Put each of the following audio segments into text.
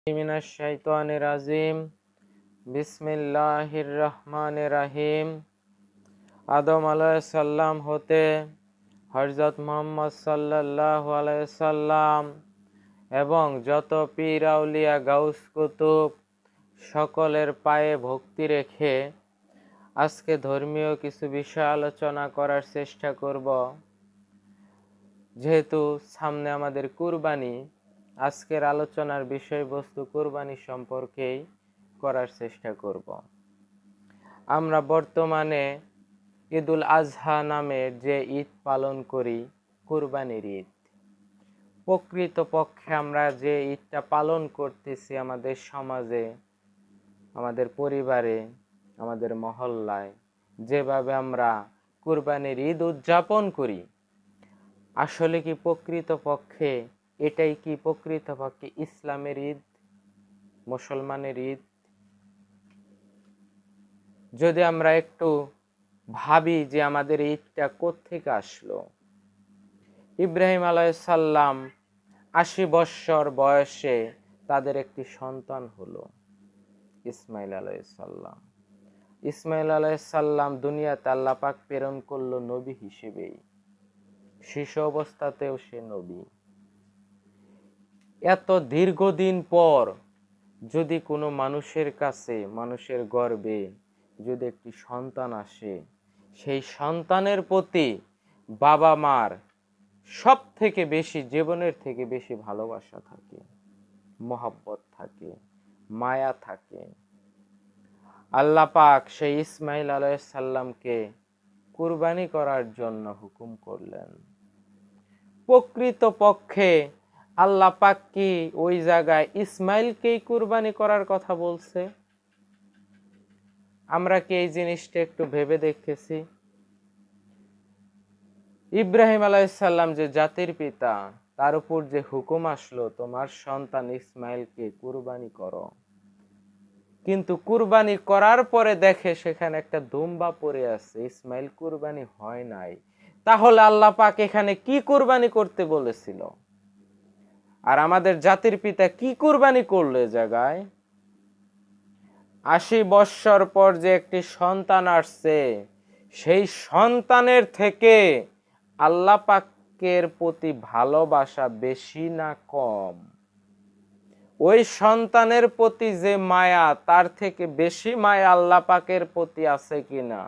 মিনাশ শাইতানির রাজিম। বিসমিল্লাহির রহমানির রহিম। আদম আলাইহিস সালাম হতে হযরত মুহাম্মদ সাল্লাল্লাহু আলাইহি সাল্লাম এবং যত পীর আউলিয়া গাউস কুতুব সকলের পায়ে ভক্তি রেখে আজকে ধর্মীয় কিছু বিষয় আলোচনা করার চেষ্টা করব। যেহেতু সামনে আমাদের কুরবানি, আজকের আলোচনার বিষয়বস্তু কুরবানি সম্পর্কেই করার চেষ্টা করব। আমরা বর্তমানে ঈদুল আজহা নামের যে ঈদ পালন করি, কুরবানির ঈদ, প্রকৃতপক্ষে আমরা যে ঈদটা পালন করতেছি আমাদের সমাজে, আমাদের পরিবারে, আমাদের মহল্লায় যেভাবে আমরা কুরবানির ঈদ উদযাপন করি, আসলে কি প্রকৃতপক্ষে এটাই কি প্রকৃতপক্ষে ইসলামের ঈদ, মুসলমানের ঈদ? যদি আমরা একটু ভাবি যে আমাদের ঈদটা কোত্থেকে আসলো। ইব্রাহিম আলাইহিস সালাম ৮০ বৎসর বয়সে তাদের একটি সন্তান হলো, ইসমাইল আলাইহিস সালাম। ইসমাইল আলাইহিস সালাম দুনিয়াতে আল্লাহ পাক প্রেরণ করলো নবী হিসেবেই, শিশু অবস্থাতেও সে নবী। এত দীর্ঘদিন পর যদি কোনো মানুষের কাছে, মানুষের গর্ভে যদি একটি সন্তান আসে, সেই সন্তানের প্রতি বাবা মার সব থেকে বেশি, জীবনের থেকে বেশি ভালোবাসা থাকে, মহব্বত থাকে, মায়া থাকে। আল্লাহ পাক সেই ইসমাইল আলাইহিস সালামকে কুরবানি করার জন্য হুকুম করলেন। প্রকৃতপক্ষে আল্লাহ পাক কি ওই জায়গায় ইসমাইলকেই কুরবানি করার কথা বলছে? আমরা কি এই জিনিসটা একটু ভেবে দেখেছি? ইব্রাহিম আলাইহিস সালাম যে জাতির পিতা, তার উপর যে হুকুম আসলো তোমার সন্তান ইসমাইলকে কুরবানি করো, কিন্তু কুরবানি করার পরে দেখে সেখানে একটা দুম্বা পড়ে আছে, ইসমাইল কুরবানি হয় নাই। তাহলে আল্লাহ পাক এখানে কি কুরবানি করতে বলেছিল? আর আমাদের জাতির পিতা কি কুরবানি করলো এ জায়গায়? ৮০ বৎসর পর যে একটি সন্তান আসছে, সেই সন্তানের থেকে আল্লাহ পাকের প্রতি ভালোবাসা বেশি না কম? ওই সন্তানের প্রতি যে মায়া, তার থেকে বেশি মায়া আল্লাহ পাকের প্রতি আছে কিনা?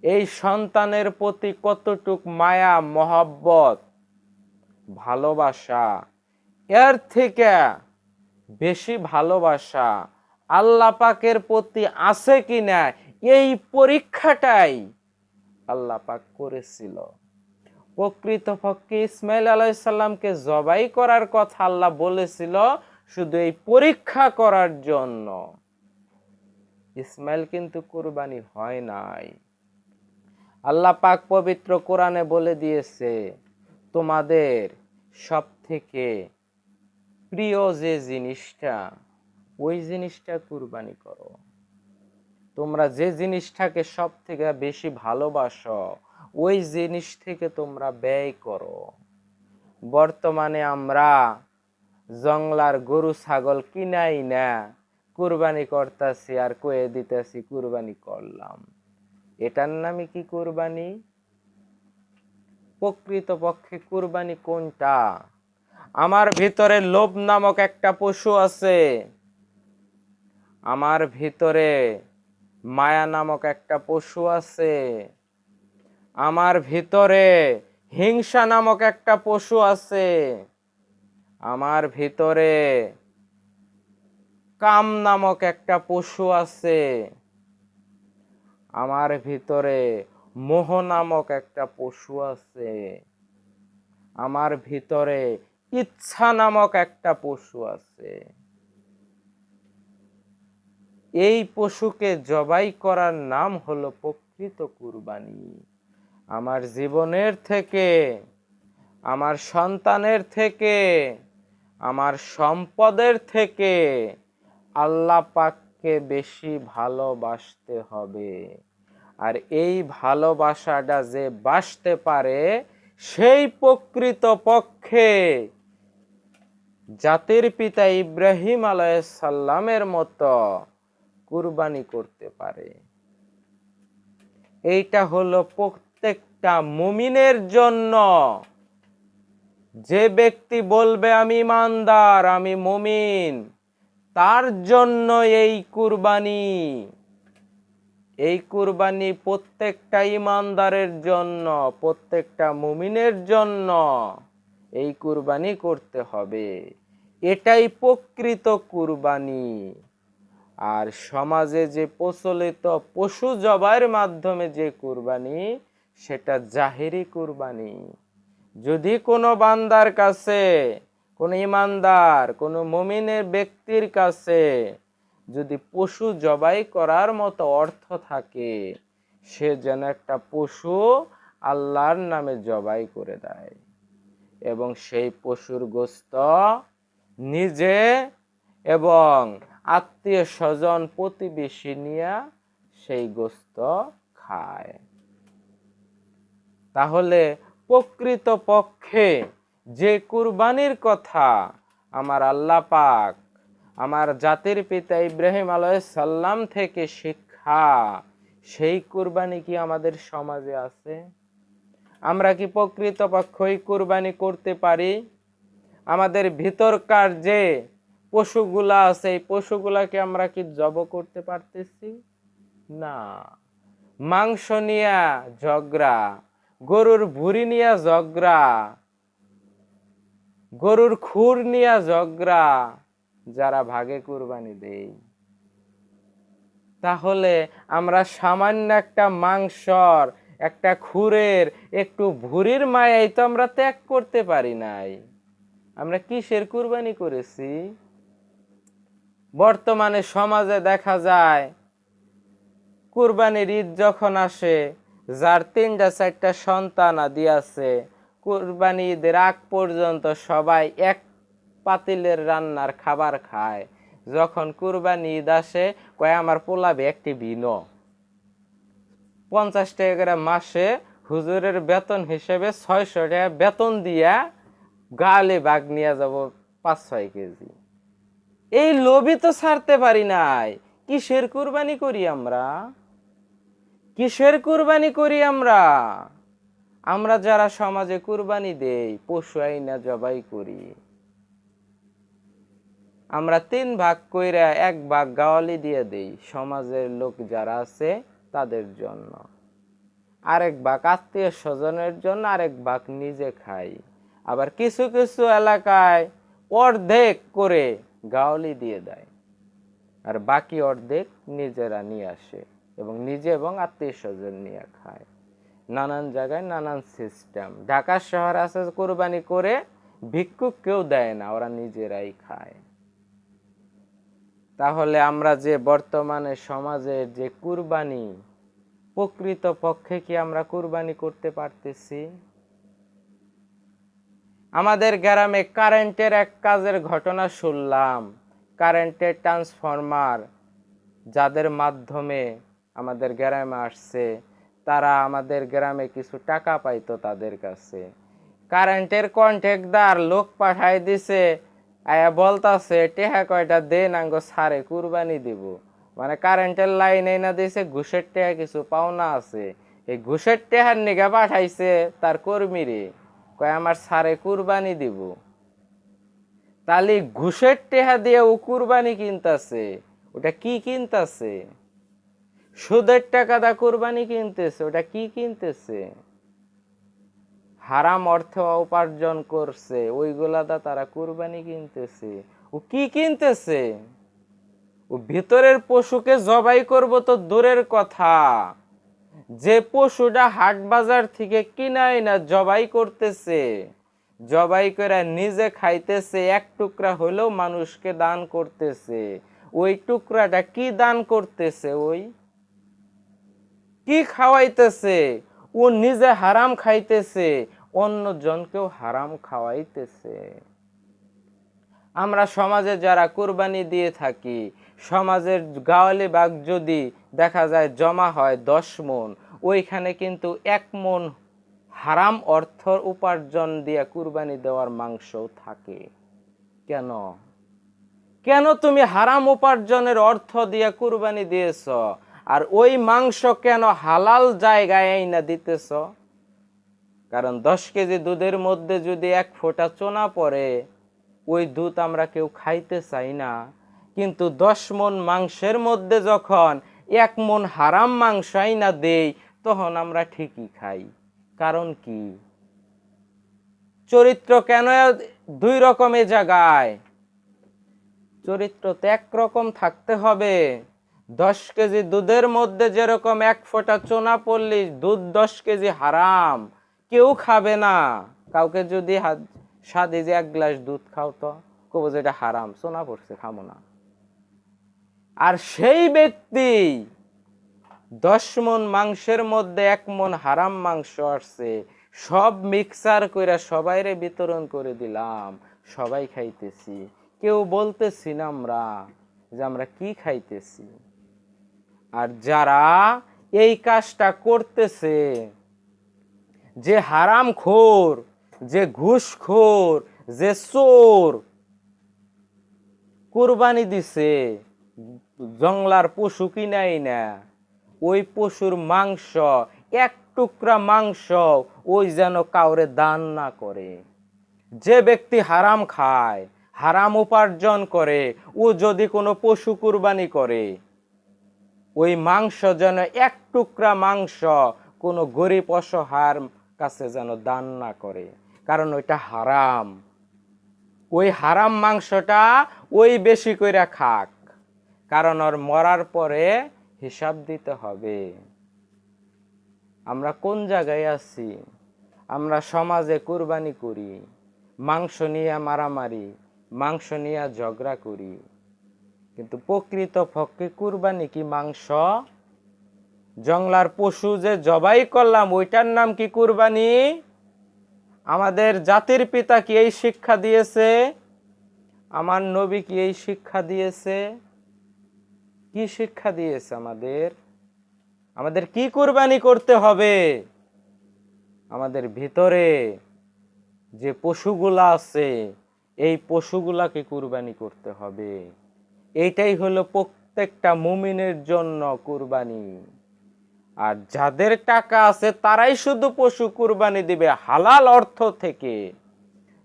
এই সন্তানের প্রতি কতটুক মায়া, মহব্বত, ভালোবাসা, এর থেকে বেশি ভালোবাসা আল্লাহ পাকের প্রতি আছে কিনা, এই পরীক্ষাটাই আল্লাহ পাক করেছিল। প্রকৃতপক্ষে ইসমাইল আলাইহিস সালামকে জবাই করার কথা আল্লাহ বলেছিল শুধু এই পরীক্ষা করার জন্য। ইসমাইল কিন্তু কুরবানি হয় নাই। আল্লাহ পাক পবিত্র কোরআনে বলে দিয়েছে, তোমাদের সব থেকে প্রিয় যে জিনিসটা, ওই জিনিসটা কুরবানি করো। তোমরা যে জিনিসটাকে সব থেকে বেশি ভালোবাসো, ওই জিনিস থেকে তোমরা ব্যয় করো। বর্তমানে আমরা জংলার গরু ছাগল কিনাই না, কুরবানি করতেছি আর কয়ে দিতেছি কুরবানি করলাম। এটার নামে কি কুরবানি? প্রকৃতপক্ষে কুরবানি কোনটা? আমার ভিতরে লোভ নামক একটা পশু আছে, আমার ভিতরে মায়া নামক একটা পশু আছে, আমার ভিতরে হিংসা নামক একটা পশু আছে, আমার ভিতরে কাম নামক একটা পশু আছে, আমার ভিতরে মোহ নামক একটা পশু আছে, আমার ভিতরে ইচ্ছা নামক একটা পশু আছে। এই পশুকে জবাই করার নাম হলো প্রকৃত কুরবানি। আমার জীবনের থেকে, আমার সন্তানের থেকে, আমার সম্পদের থেকে আল্লাহ পাককে বেশি ভালোবাসতে হবে। আর এই ভালোবাসাটা যে বাসতে পারে, সেই প্রকৃত পক্ষে জাতির পিতা ইব্রাহিম আলাইহিস সালামের মতো কুরবানি করতে পারে। এইটা হলো প্রত্যেকটা মুমিনের জন্য। যে ব্যক্তি বলবে আমি ইমানদার, আমি মুমিন, তার জন্য এই কুরবানি। এই কুরবানি প্রত্যেকটা ইমানদারের জন্য, প্রত্যেকটা মুমিনের জন্য এই কুরবানি করতে হবে। এটাই প্রকৃত কুরবানি। আর সমাজে যে প্রচলিত পশু জবাইয়ের মাধ্যমে যে কুরবানি, সেটা জাহেরি কুরবানি। যদি কোনো বান্দার কাছে, কোনো ইমানদার, কোনো মুমিনের ব্যক্তির কাছে যদি পশু জবাই করার মতো অর্থ থাকে, সে যেন একটা পশু আল্লাহর নামে জবাই করে দেয় এবং সেই পশুর গোশত নিজে এবং আত্মীয় স্বজন প্রতিবেশী নিয়ে সেই গোশত খায়। তাহলে প্রকৃত পক্ষে যে কুরবানির কথা আমার আল্লাহ পাক আমার জাতির পিতা ইব্রাহিম আলাইহিস সালাম থেকে শিক্ষা, সেই কুরবানি কি আমাদের সমাজে আছে? আমরা কি প্রকৃত পক্ষেই কুরবানি করতে পারি? আমাদের ভিতরকার যে পশুগুলা আছে, এই পশুগুলাকে আমরা কি জব করতে পারতেছি? না। মাংস নিয়া ঝগড়া, গরুর ভুঁড়ি নিয়া ঝগড়া, গরুর খুর নিয়া ঝগড়া, যারা ভাগে কুরবানি দেই। তাহলে আমরা সামান্য একটা মাংসর, একটা খুরের, একটু ভুঁড়ির মায়াই তো আমরা ত্যাগ করতে পারি নাই। আমরা কিসের কুরবানি করেছি? বর্তমানে সমাজে দেখা যায় কুরবানির ঈদ যখন আসে, যার ৩-৪টা সন্তান আদি আছে, কুরবানি ঈদের আগ পর্যন্ত সবাই এক পাতিলের রান্নার খাবার খায়। যখন কুরবানি ঈদ আসে, কয় আমার পোলাবে একটি ভিন্ন 50 টাকা করে মাসে হুজুরের বেতন হিসেবে 600 টাকা বেতন দিয়া গালে বাগ নিয়ে যাব 5-6 কেজি। এই লোভই তো ছাড়তে পারি নাই। কিসের কুরবানি করি আমরা? কিসের কুরবানি করি আমরা? আমরা যারা সমাজে কুরবানি দেই, পশু আইনা জবাই করি। আমরা 3 ভাগ কইরা 1 ভাগ গাওয়ালি দিয়ে দেই সমাজের লোক যারা আছে তাদের জন্য, আরেক ভাগ আত্মীয় স্বজনের জন্য, আরেক ভাগ নিজে খাই। আবার কিছু কিছু এলাকায় অর্ধেক করে গাওয়ালি দিয়ে দেয়, আর বাকি অর্ধেক নিজেরা নিয়ে আসে এবং নিজে এবং আত্মীয় স্বজন নিয়ে খায়। নানান জায়গায় নানান সিস্টেম। ঢাকা শহরে আছে কুরবানি করে ভিক্ষুক কেউ দেয় না, ওরা নিজেরাই খায়। তাহলে আমরা যে বর্তমানে সমাজের যে কুরবানি, প্রকৃত পক্ষে কি আমরা কুরবানি করতে পারতেছি? আমাদের গ্রামে কারেন্টের এক কাজের ঘটনা শুনলাম। কারেন্টের ট্রান্সফরমার যাদের মাধ্যমে আমাদের গ্রামে আসছে, তারা আমাদের গ্রামে কিছু টাকা পাইতো তাদের কাছে। কারেন্টের কন্ট্রাক্টদার লোক পাঠাই দিছে, আয়া বলতাছে টেহা কয়টা দেন আঙ্গো সারে কুরবানি দিব। মানে কারেন্টের লাইন এনে দিয়েছে, ঘুষের টেহা কিছু পাওনা আছে, এই ঘুষের টেহার নিগা পাঠাইছে তার কর্মীরে, কয় আমার সারে কুরবানি দিব। তাহলে ঘুষের টেহা দিয়ে ও কুরবানি কিনতাছে। ওটা কি কিনতাছে? সুদের টাকা দা কুরবানি কিনতেছে। ওটা কি কিনতেছে? হারাম অর্থ উপার্জন করছে, ওইগুলা দা তারা কুরবানি কিনতেছে। ও কি কিনতেছে? ও ভিতরের পশুকে জবাই করব তো দূরের কথা, যে পশুটা হাট বাজার থেকে কিনাই না জবাই করতেছে, জবাই করে নিজে খাইতেছে, এক টুকরা হলেও মানুষকে দান করতেছে, ওই টুকরাটা কি দান করতেছে? ওই কি খাওয়াইতেছে? ও নিজে হারাম খাইতেছে, অন্য জনকেও হারাম খাওয়াইতেছে। আমরা সমাজে যারা কুরবানি দিয়ে থাকি, সমাজের গাওয়ালি বাগ যদি দেখা যায় জমা হয় 10 মণ, ওইখানে কিন্তু 1 মণ হারাম অর্থ উপার্জন দিয়ে কুরবানি দেওয়ার মাংসও থাকে। কেন? কেন তুমি হারাম উপার্জনের অর্থ দিয়ে কুরবানি দিয়েছ, আর ওই মাংস কেন হালাল জায়গায় আইনা দিতেছ? কারণ 10 কেজি দুধের মধ্যে যদি 1 ফোঁটা চোনা পড়ে, ওই দুধ আমরা কেউ খাইতে চাই না। কিন্তু 10 মণ মাংসের মধ্যে যখন 1 মণ হারাম মাংস আইনা দেই, তখন আমরা ঠিকই খাই। কারণ কি? চরিত্র কেন 2 রকমের জায়গায়? চরিত্র তো একরকম থাকতে হবে। 10 কেজি দুধের মধ্যে যেরকম 1 ফোঁটা চোনা পড়লি দুধ 10 কেজি হারাম, কেউ খাবে না। কাউকে যদি সাদে যে 1 গ্লাস দুধ খাও, তো কব যে এটা হারাম, চোনা পড়ছে, খাবো না। আর সেই ব্যক্তি 10 মণ মাংসের মধ্যে 1 মণ হারাম মাংস আসছে, সব মিক্সার কইরা সবাইরে বিতরণ করে দিলাম, সবাই খাইতেছি, কেউ বলতেছি না আমরা যে আমরা কি খাইতেছি। আর যারা এই কাজটা করতেছে, যে হারামখোর, যে ঘুষখোর, যে চোর, কুরবানি দিছে জংলার পশু কিনাই না, ওই পশুর মাংস, 1 টুকরা মাংস ওই যেন কাউরে দান না করে। যে ব্যক্তি হারাম খায়, হারাম উপার্জন করে, ও যদি কোনো পশু কুরবানি করে, ওই মাংস যেন 1 টুকরা মাংস কোনো গরিব অসহায়ের কাছে যেন দান না করে, কারণ ওইটা হারাম। ওই হারাম মাংসটা ওই বেশি কইরা খাক, কারণ ওর মরার পরে হিসাব দিতে হবে। আমরা কোন জায়গায় আছি? আমরা সমাজে কুরবানি করি, মাংস নিয়ে মারামারি, মাংস নিয়ে ঝগড়া করি, কিন্তু প্রকৃত পক্ষে কুরবানি কি মাংস? জংলার পশু যে জবাই করলাম, ওইটার নাম কি কুরবানি? আমাদের জাতির পিতা কি এই শিক্ষা দিয়েছে? আমার নবী কি এই শিক্ষা দিয়েছে? কি শিক্ষা দিয়েছে আমাদের? আমাদের কি কুরবানি করতে হবে? আমাদের ভিতরে যে পশুগুলা আছে, এই পশুগুলাকে কুরবানি করতে হবে। এইটাই হলো প্রত্যেকটা মুমিনের জন্য কুরবানি। আর যাদের টাকা আছে তারাই শুধু পশু কুরবানি দিবে হালাল অর্থ থেকে।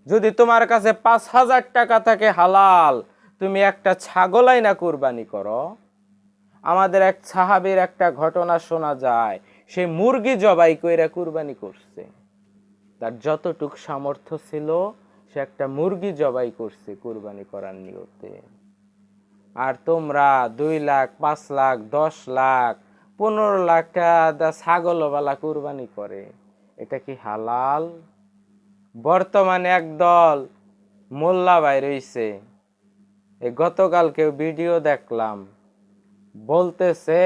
যদি তোমার কাছে 5,000 টাকা থাকে হালাল, তুমি একটা ছাগল আইনা কুরবানি করো। আমাদের এক সাহাবীর একটা ঘটনা শোনা যায়, সে মুরগি জবাই কইরা কুরবানি করছে। তার যতটুক সামর্থ্য ছিল, সে একটা মুরগি জবাই করছে কুরবানি করার নিয়তে। আর তোমরা 2 লাখ, 5 লাখ, 10 লাখ, 15 লাখ টাকা ছাগলওয়ালা কুরবানি করে, এটা কি হালাল? বর্তমানে একদল মোল্লা ভাই রইছে, এই গতকালকে ভিডিও দেখলাম, বলতেছে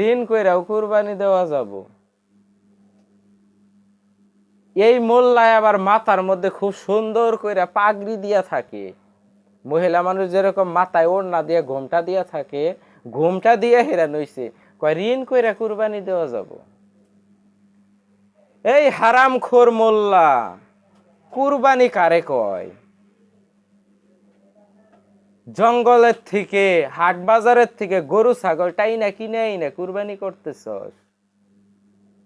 ঋণ কইরাও কুরবানি দেওয়া যাব। এই মোল্লায় আবার মাথার মধ্যে খুব সুন্দর কইরা পাগড়ি দিয়া থাকে, মহিলা মানুষ যেরকম মাথায় ওড়না দিয়ে ঘোমটা দিয়া থাকে, ঘোমটা দিয়ে হেরা নইছে, কয় ঋণ কইরা কুরবানি দেওয়া যাব। এই হারামখোর মোল্লা, কুরবানি কারে কয়? জঙ্গলের থেকে, হাট বাজারের থেকে গরু ছাগল টাইনা কিনে আইনা কুরবানি করতেছস,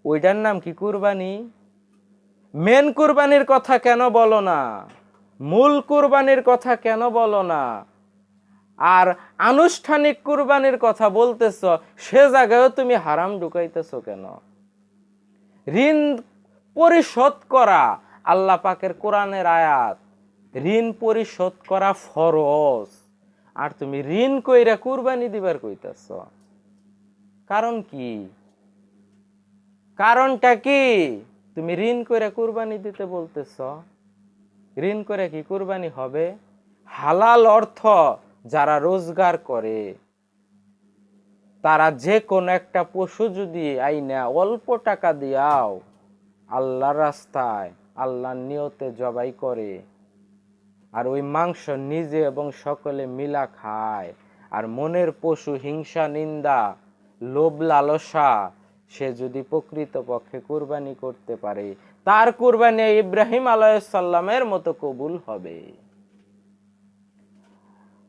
ওইটার নাম কি কুরবানি? মেন কুরবানির কথা কেন বলো না? মূল কুরবানির কথা কেন বলো না? আর আনুষ্ঠানিক কুরবানির কথা বলতেছ, সে জায়গায়ও তুমি হারাম ঢুকাইতেছ কেন? ঋণ পরিশোধ করা আল্লাহ পাকের কোরআনের আয়াত, ঋণ পরিশোধ করা ফরজ, আর তুমি ঋণ কইরা কুরবানি দিবার কইতাছ। কারণ কি? কারণটা কি? তুমি ঋণ কইরা কুরবানি দিতে বলতেছ? ঋণ করে কি কুরবানি হবে? হালাল অর্থ যারা রোজগার করে, তারা যে কোনো একটা পশু যদি আইনা অল্প টাকা দিয়াও আল্লাহর রাস্তায়, আল্লাহর নিয়তে জবাই করে, আর ওই মাংস নিজে এবং সকলে মিলা খায়, আর মনের পশু হিংসা, নিন্দা, লোভ, লালসা, সে যদি প্রকৃত পক্ষে কুরবানি করতে পারে, তার কুরবানি ইব্রাহিম আলাইহিস সালামের মতো কবুল হবে।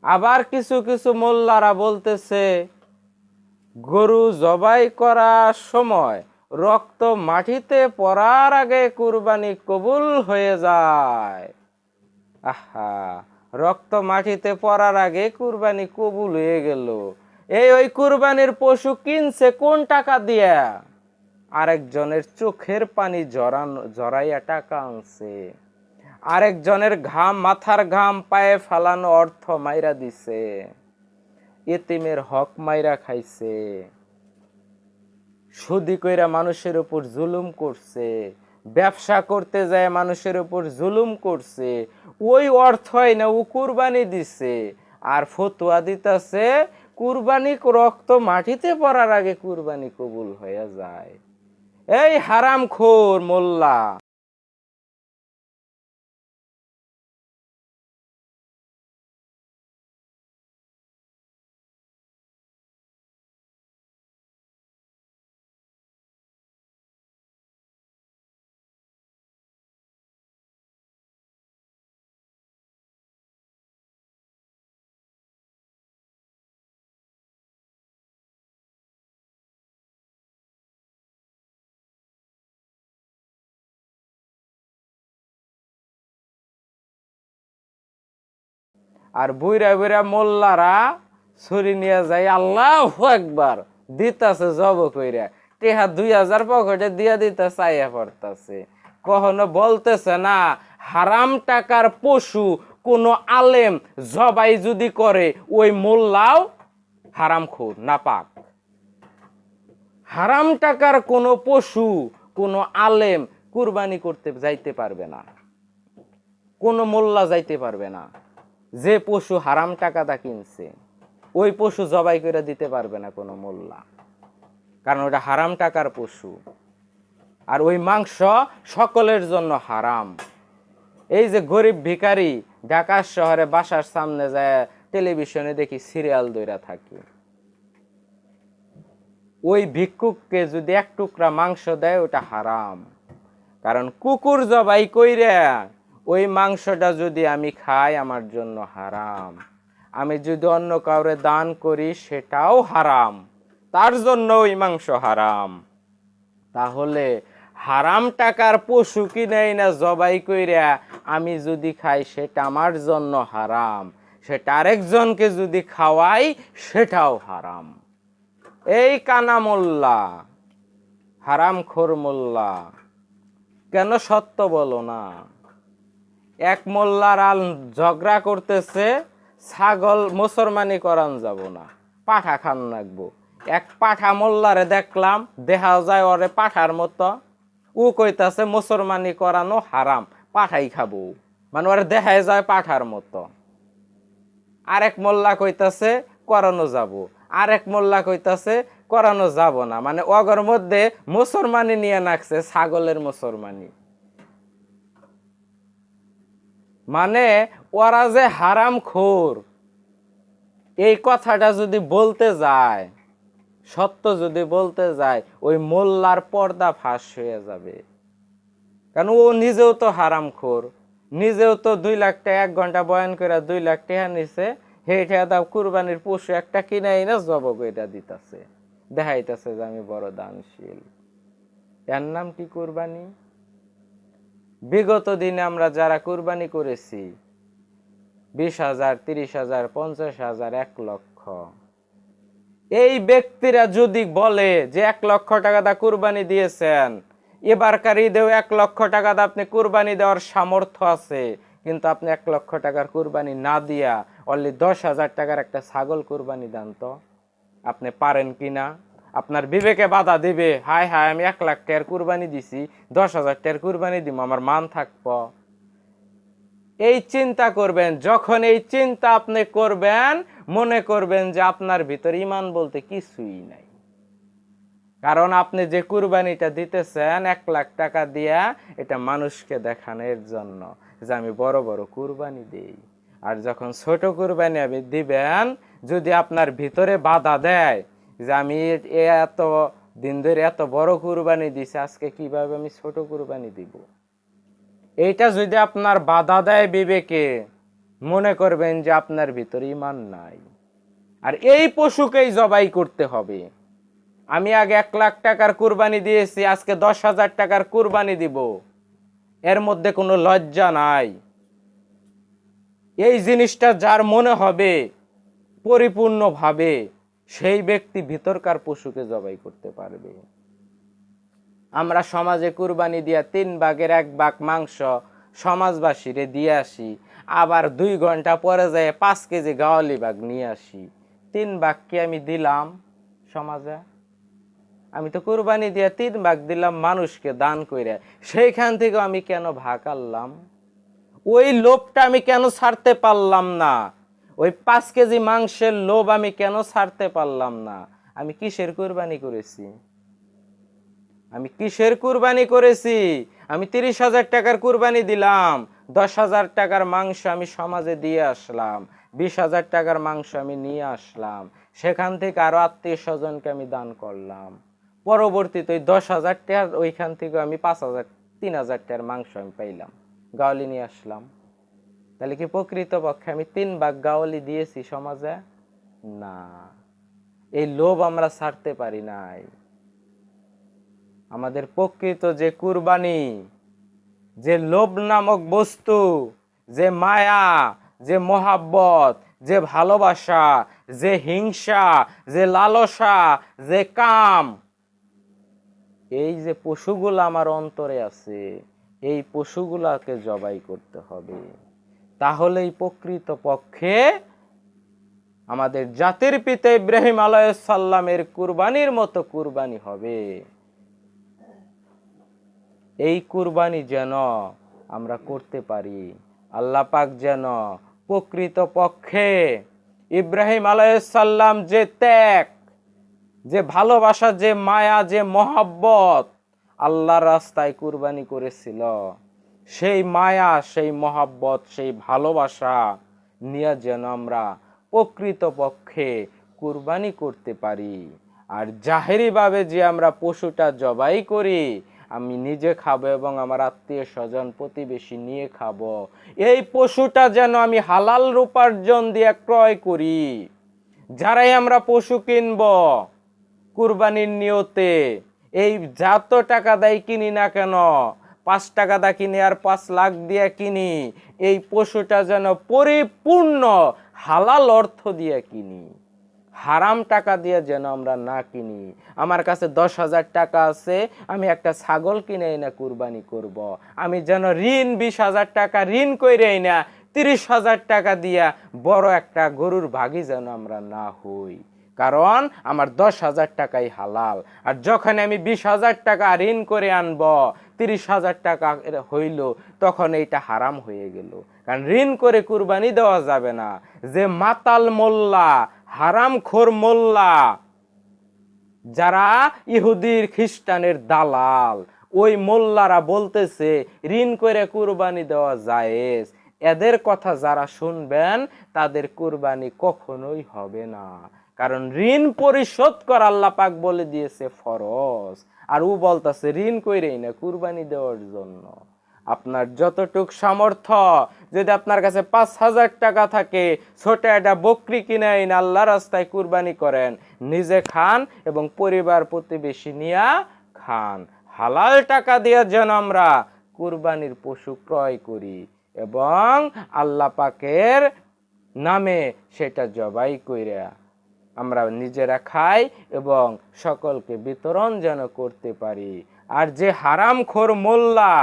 আবার কিছু কিছু মোল্লারা বলতেছে গরু জবাই করার সময় রক্ত মাটিতে পড়ার আগে কুরবানি কবুল হয়ে যায়। আহা, রক্ত মাটিতে পড়ার আগে কুরবানি কবুল হয়ে গেল। ওই কুরবানির পশু কিনছে কোন টাকা দিয়া? আরেকজনের চোখের পানি জড়াইয়া টাকা আনছে, আরেকজনের ঘাম, মাথার ঘাম পায়ে ফালানো অর্থ মাইরা দিছে, এতিমের হক মাইরা খাইছে, সুদি কইরা মানুষের উপর জুলুম করছে, ব্যবসা করতে যায় মানুষের উপর জুলুম করছে, ওই অর্থই না ও কুরবানি দিছে। আর ফতোয়া দিতেছে কুরবানি রক্ত মাটিতে পড়ার আগে কুরবানি কবুল হয়ে যায়। এই হারামখোর মোল্লা। আর বুইরা বুইরা মোল্লারা ছুরি নিয়ে যায়, আল্লাহু আকবার দিতাছে জব কইরা, টেহা 2000 পকেটে দিয়া দিতে চাইয়া পড়তাছে। কখনো বলতেছে না হারাম টাকার পশু কোন আলেম জবাই যদি করে ওই মোল্লাও হারামখোর নাপাক। হারাম টাকার কোন পশু কোন আলেম কুরবানি করতে যাইতে পারবে না, কোন মোল্লা যাইতে পারবে না। যে পশু হারাম টাকাটা কিনছে ওই পশু জবাই করে দিতে পারবে না কোনো মোল্লা, কারণ ওটা হারাম টাকার পশু। আর ওই মাংস সকলের জন্য হারাম। এই যে গরিব ভিখারি ঢাকা শহরে বাসার সামনে যায় টেলিভিশনে দেখি সিরিয়াল দইরা থাকে, ওই ভিক্ষুককে যদি এক টুকরা মাংস দেয় ওটা হারাম। কারণ কুকুর জবাই কইরা ওই মাংসটা যদি আমি খাই আমার জন্য হারাম। আমি যদি অন্য কাউরে দান করি সেটাও হারাম, তার জন্য ওই মাংস হারাম। তাহলে হারাম টাকার পশু কিনেই না জবাই কইরা আমি যদি খাই সেটা আমার জন্য হারাম, সেটা আরেকজনকে যদি খাওয়াই সেটাও হারাম। এই কানা মোল্লা, হারামখোর মোল্লা, কেন সত্য বলো না? এক মোল্লার আল ঝগড়া করতেছে ছাগল মুসলমানি করান যাব না, পাঠা খান রাখবো। এক পাঠা মোল্লারে দেখলাম, দেখা যায় ওরে পাঠার মতো, ও কইতাছে মুসলমানি করানো হারাম, পাঠাই খাবো, মানে ওরে দেখায় যায় পাঠার মতো। আরেক মোল্লা কইতাছে করানো যাব, আরেক মোল্লা কইতাছে করানো যাব না, মানে অগর মধ্যে মুসলমানি নিয়ে নাকছে, ছাগলের মুসলমানি। মানে ওরা যে হারামখোর এই কথাটা যদি বলতে যায়, সত্য যদি বলতে যায়, ওই মোল্লার পর্দা ফাঁস হয়ে যাবে। কারণ ও নিজেও তো হারামখোর, নিজেও তো 2 লাখ টাকা 1 ঘন্টা বয়ান করে 2 লাখ টাকা নিছে, সেই টাকা কুরবানির পশু একটা কিনাই না জব কইরা দিতাছে, দেখাইতেছে যে আমি বড় দানশীল। এর নাম কি কুরবানি? বিগত দিনে আমরা যারা কুরবানি করেছি 20,000, 30,000, 50,000, 1 লক্ষ, এই ব্যক্তিরা যদি বলে যে 1 লক্ষ টাকা দা কুরবানি দিয়েছেন, এবারকার ঈদেও 1 লক্ষ টাকা দা আপনি কুরবানি দেওয়ার সামর্থ্য আছে, কিন্তু আপনি 1 লক্ষ টাকার কুরবানি না দিয়া অনলি 10,000 টাকার একটা ছাগল কুরবানি দেন তো, আপনি পারেন কিনা? আপনার বিবেকে বাধা দিবে, হায় হায় আমি 1 লাখ টাকার কুরবানি দিছি, 10,000 টাকার কুরবানি দিব, আমার মান থাকবো? এই চিন্তা করবেন। যখন এই চিন্তা আপনি করবেন, মনে করবেন যে আপনার ভিতর ঈমান বলতে কিছুই নাই। কারণ আপনি যে কুরবানিটা দিতেছেন 1 লাখ টাকা দিয়া, এটা মানুষকে দেখানোর জন্য যে আমি বড় বড় কুরবানি দেই। আর যখন ছোট কুরবানি আপনি দিবেন, যদি আপনার ভিতরে বাধা দেয় যে আমি এত দিন ধরে এত বড় কুরবানি দিছি, আজকে কিভাবে আমি ছোট কুরবানি দিব, এইটা যদি আপনার বাধা দেয় বিবেকে, মনে করবেন যে আপনার ভিতরে ঈমান নাই। আর এই পশুকেই জবাই করতে হবে। আমি আগে 1,00,000 টাকার কুরবানি দিয়েছি, আজকে 10,000 টাকার কুরবানি দিব, এর মধ্যে কোনো লজ্জা নাই। এই জিনিসটা যার মনে হবে পরিপূর্ণভাবে, সেই ব্যক্তি ভিতরকার পশুকে জবাই করতে পারবে। আমরা সমাজে কুরবানি দিয়া 3 ভাগের 1 ভাগ মাংস সমাজবাসীরে দিয়ে আসি, আবার 2 ঘন্টা পরে যায় 5 কেজি গাওয়ালি ভাগ নিয়ে আসি। 3 ভাগ কি আমি দিলাম সমাজে? আমি তো কুরবানি দিয়া 3 ভাগ দিলাম মানুষকে দান কইরা, সেইখান থেকে আমি কেন ভাগ আনলাম? ওই লোভটা আমি কেন ছাড়তে পারলাম না? ওই 5 কেজি মাংসের লোভ আমি কেন ছাড়তে পারলাম না? আমি কিসের কুরবানি করেছি? আমি কিসের কুরবানি করেছি? আমি 30,000 টাকার কুরবানি দিলাম, 10,000 টাকার মাংস আমি সমাজে দিয়ে আসলাম, 20,000 টাকার মাংস আমি নিয়ে আসলাম, সেখান থেকে আরো আত্মীয় স্বজনকে আমি দান করলাম। পরবর্তীতে ওই 10,000 টাকার ওইখান থেকে আমি 3,000 টাকার মাংস আমি পাইলাম, গাওয়ালি নিয়ে আসলাম। তাহলে কি প্রকৃতপক্ষে আমি 3 ভাগ গাওয়ালি দিয়েছি সমাজে? না। এই লোভ আমরা ছাড়তে পারি নাই। আমাদের প্রকৃত যে কুরবানি, যে লোভ নামক বস্তু, যে মায়া, যে মহাব্বত, যে ভালোবাসা, যে হিংসা, যে লালসা, যে কাম, এই যে পশুগুলো আমার অন্তরে আছে, এই পশুগুলাকে জবাই করতে হবে। তাহলেই প্রকৃত পক্ষে আমাদের জাতির পিতা ইব্রাহিম আলাইহিস সালামের কুরবানির মতো কুরবানি হবে। এই কুরবানি যেন আমরা করতে পারি। আল্লাহ পাক যেন প্রকৃত পক্ষে ইব্রাহিম আলাইহিস সালাম যে ত্যাগ, যে ভালোবাসা, যে মায়া, যে মহব্বত আল্লাহর রাস্তায় কুরবানি করেছিল, সেই মায়া, সেই মহব্বত, সেই ভালোবাসা নিয়ে যেন আমরা প্রকৃত পক্ষে কুরবানি করতে পারি। আর জাহেরিভাবে যে আমরা পশুটা জবাই করি, আমি নিজে খাবো এবং আমার আত্মীয় স্বজন প্রতিবেশী নিয়ে খাবো, এই পশুটা যেন আমি হালাল উপার্জন দিয়ে ক্রয় করি। যারাই আমরা পশু কিনবো কুরবানির নিয়তে, এই যত টাকা দেয় কিনি না কেন, 5 টাকা দা কিনি আর 5 লাখ দিয়ে কিনি, এই পশুটা যেন পরিপূর্ণ হালাল অর্থ দিয়ে কিনি, হারাম টাকা দিয়ে যেন আমরা না কিনি। আমার কাছে 10,000 টাকা আছে, আমি একটা ছাগল কিনে না কুরবানি করব, আমি যেন ঋণ 20,000 টাকা ঋণ কইরেই না 30,000 টাকা দিয়া বড় একটা গরুর ভাগী যেন আমরা না হই। কারণ আমার 10,000 টাকাই হালাল। আর যখন আমি 20,000 টাকা ঋণ করে আনব, 30,000 টাকা হইল, তখন এইটা হারাম হয়ে গেল। কারণ ঋণ করে কুরবানি দেওয়া যাবে না। যে মাতাল মোল্লা, হারামখোর মোল্লা, যারা ইহুদির খ্রিস্টানের দালাল, ওই মোল্লারা বলতেছে ঋণ করে কুরবানি দেওয়া জায়েজ, এদের কথা যারা শুনবেন তাদের কুরবানি কখনোই হবে না। কারণ ঋণ পরিশোধ করা আল্লাহ পাক বলে দিয়েছে ফরজ, আর ও বলতেছে ঋণ কইরেই না কুরবানি দেওয়ার জন্য। আপনার যতটুক সামর্থ্য, যদি আপনার কাছে 5,000 টাকা থাকে, ছোট একটা বকরি কিনে এনে আল্লাহ রাস্তায় কুরবানি করেন, নিজে খান এবং পরিবার প্রতিবেশী নিয়ে খান। হালাল টাকা দিয়ে যেন আমরা কুরবানির পশু ক্রয় করি এবং আল্লাহ পাকের নামে সেটা জবাই কইরা আমরা নিজেরা খাই এবং সকলকে বিতরণ যেন করতে পারি। আর যে হারামখোর মোল্লা,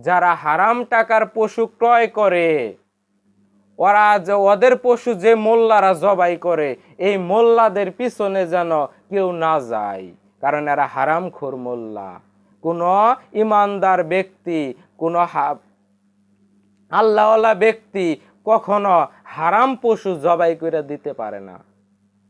যারা হারাম টাকার পশু ক্রয় করে, ওরা যে ওদের পশু যে মোল্লারা জবাই করে, এই মোল্লাদের পিছনে যেন কেউ না যায়, কারণ এরা হারামখোর মোল্লা। কোন ইমানদার ব্যক্তি, কোন আল্লাহওয়ালা ব্যক্তি কখনো হারাম পশু জবাই করে দিতে পারে না।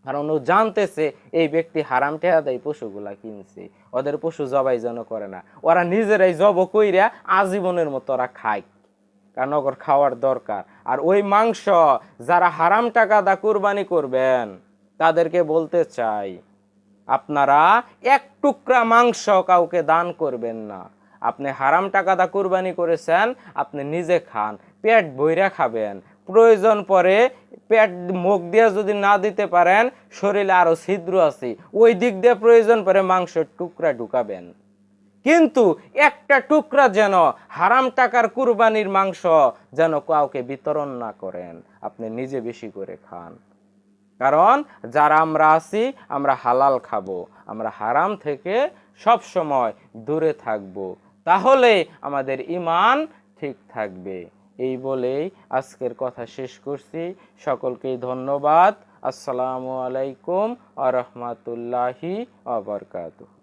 কারণ ও জানতেছে এই ব্যক্তি হারাম টাকা দেয় পশুগুলা কিনছে, ওদের পশু জবাই যেন করে না। ওরা নিজেরাই জব কইরা আজীবনের মতো ওরা খায়, কারণ ওর খাওয়ার দরকার। আর ওই মাংস যারা হারাম টাকা দা কুরবানি করবেন, তাদেরকে বলতে চাই, আপনারা 1 টুকরা মাংস কাউকে দান করবেন না। আপনি হারাম টাকা দা কুরবানি করেছেন, আপনি নিজে খান, পেট ভইরা খাবেন, প্রয়োজন পড়ে পেট মুখ দিয়ে যদি না দিতে পারেন, শরীরে আরো ছিদ্র আছে, ওই দিক দিয়ে প্রয়োজন পড়ে মাংসের টুকরা ঢুকাবেন। কিন্তু একটা টুকরা যেন হারাম টাকার কুরবানির মাংস যেন কাউকে বিতরণ না করেন, আপনি নিজে বেশি করে খান। কারণ যারা আমরা আছি, আমরা হালাল খাবো, আমরা হারাম থেকে সব সময় দূরে থাকব, তাহলে আমাদের ঈমান ঠিক থাকবে। এই বলেই আজকের কথা শেষ করছি। সকলকেই ধন্যবাদ। আসসালামু আলাইকুম ওয়া রাহমাতুল্লাহি ওয়া বারাকাতুহু।